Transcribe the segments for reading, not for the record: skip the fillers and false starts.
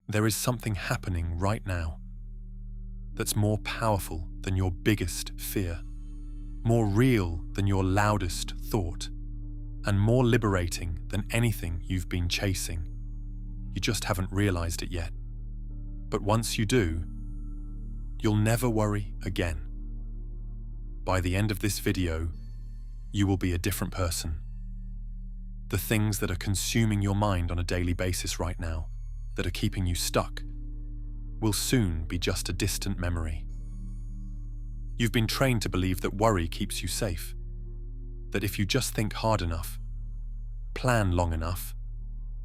There is something happening right now that's more powerful than your biggest fear, more real than your loudest thought, and more liberating than anything you've been chasing. You just haven't realized it yet. But once you do, you'll never worry again. By the end of this video, you will be a different person. The things that are consuming your mind on a daily basis right now, that are keeping you stuck, will soon be just a distant memory. You've been trained to believe that worry keeps you safe, that if you just think hard enough, plan long enough,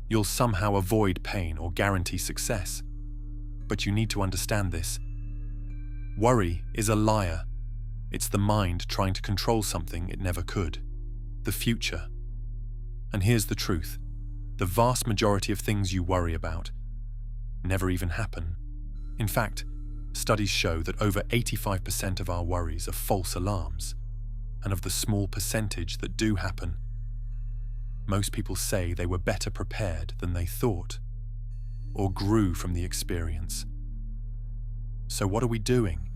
you'll somehow avoid pain or guarantee success. But you need to understand this. Worry is a liar. It's the mind trying to control something it never could, the future. And here's the truth. The vast majority of things you worry about never even happen. In fact, studies show that over 85% of our worries are false alarms, and of the small percentage that do happen, most people say they were better prepared than they thought, or grew from the experience. So what are we doing?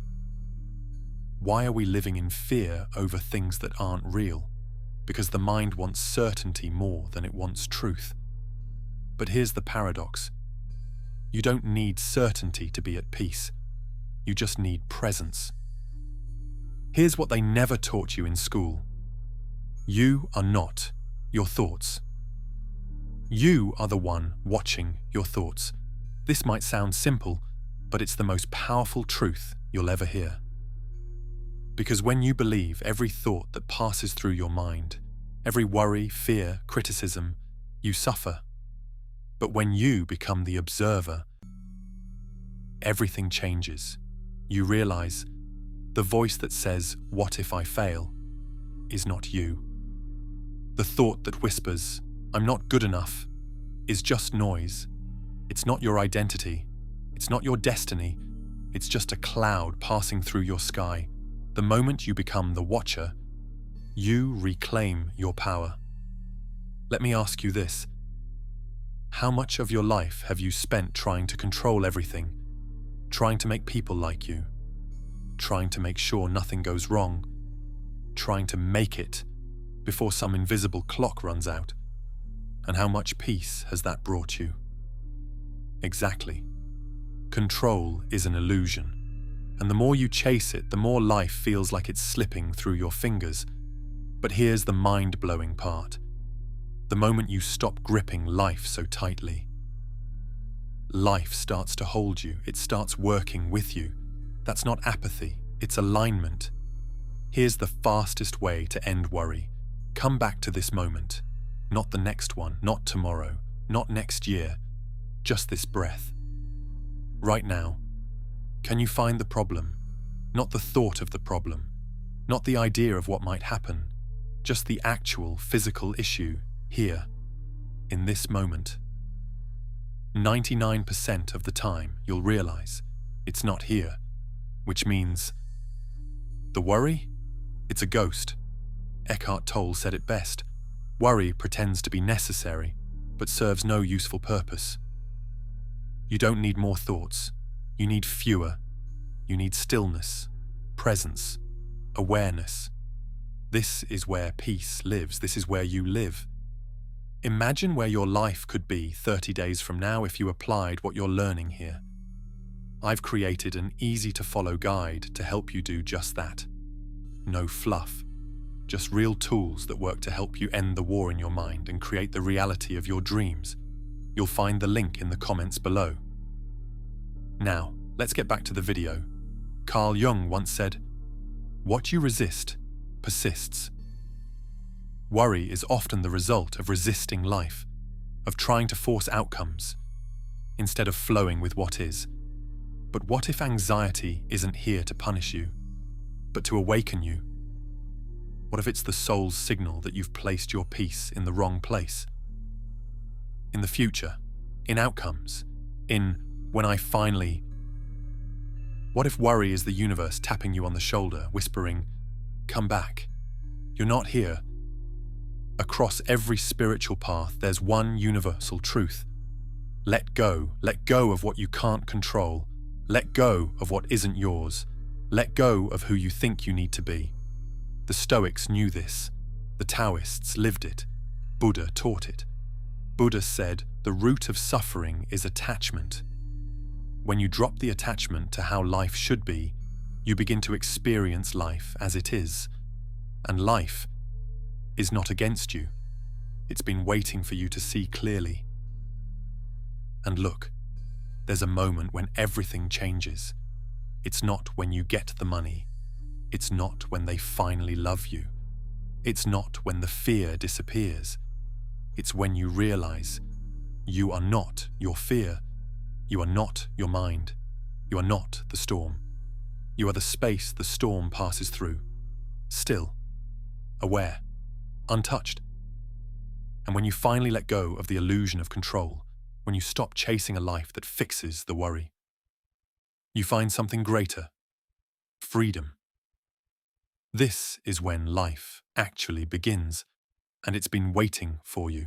Why are we living in fear over things that aren't real? Because the mind wants certainty more than it wants truth. But here's the paradox. You don't need certainty to be at peace. You just need presence. Here's what they never taught you in school. You are not your thoughts. You are the one watching your thoughts. This might sound simple, but it's the most powerful truth you'll ever hear. Because when you believe every thought that passes through your mind, every worry, fear, criticism, you suffer. But when you become the observer, everything changes. You realize the voice that says, "What if I fail?" is not you. The thought that whispers, "I'm not good enough," is just noise. It's not your identity. It's not your destiny. It's just a cloud passing through your sky. The moment you become the watcher, you reclaim your power. Let me ask you this. How much of your life have you spent trying to control everything, trying to make people like you, trying to make sure nothing goes wrong, trying to make it before some invisible clock runs out? And how much peace has that brought you? Exactly. Control is an illusion, and the more you chase it, the more life feels like it's slipping through your fingers. But here's the mind-blowing part. The moment you stop gripping life so tightly, life starts to hold you. It starts working with you. That's not apathy, it's alignment. Here's the fastest way to end worry. Come back to this moment. Not the next one, not tomorrow, not next year, just this breath. Right now. Can you find the problem? Not the thought of the problem, not the idea of what might happen, just the actual physical issue here, in this moment. 99% of the time you'll realize it's not here, which means the worry? It's a ghost. Eckhart Tolle said it best. Worry pretends to be necessary, but serves no useful purpose. You don't need more thoughts. You need fewer. You need stillness, presence, awareness. This is where peace lives. This is where you live. Imagine where your life could be 30 days from now if you applied what you're learning here. I've created an easy-to-follow guide to help you do just that. No fluff, just real tools that work to help you end the war in your mind and create the reality of your dreams. You'll find the link in the comments below. Now, let's get back to the video. Carl Jung once said, "What you resist persists." Worry is often the result of resisting life, of trying to force outcomes, instead of flowing with what is. But what if anxiety isn't here to punish you, but to awaken you? What if it's the soul's signal that you've placed your peace in the wrong place? In the future, in outcomes, in when I finally... What if worry is the universe tapping you on the shoulder, whispering, "Come back. You're not here." Across every spiritual path, there's one universal truth. Let go of what you can't control. Let go of what isn't yours. Let go of who you think you need to be. The Stoics knew this. The Taoists lived it. Buddha taught it. Buddha said the root of suffering is attachment. When you drop the attachment to how life should be, you begin to experience life as it is. And life is not against you. It's been waiting for you to see clearly. And look, there's a moment when everything changes. It's not when you get the money. It's not when they finally love you. It's not when the fear disappears. It's when you realize you are not your fear. You are not your mind. You are not the storm. You are the space the storm passes through. Still, aware, untouched. And when you finally let go of the illusion of control, when you stop chasing a life that fixes the worry, you find something greater: freedom. This is when life actually begins, and it's been waiting for you.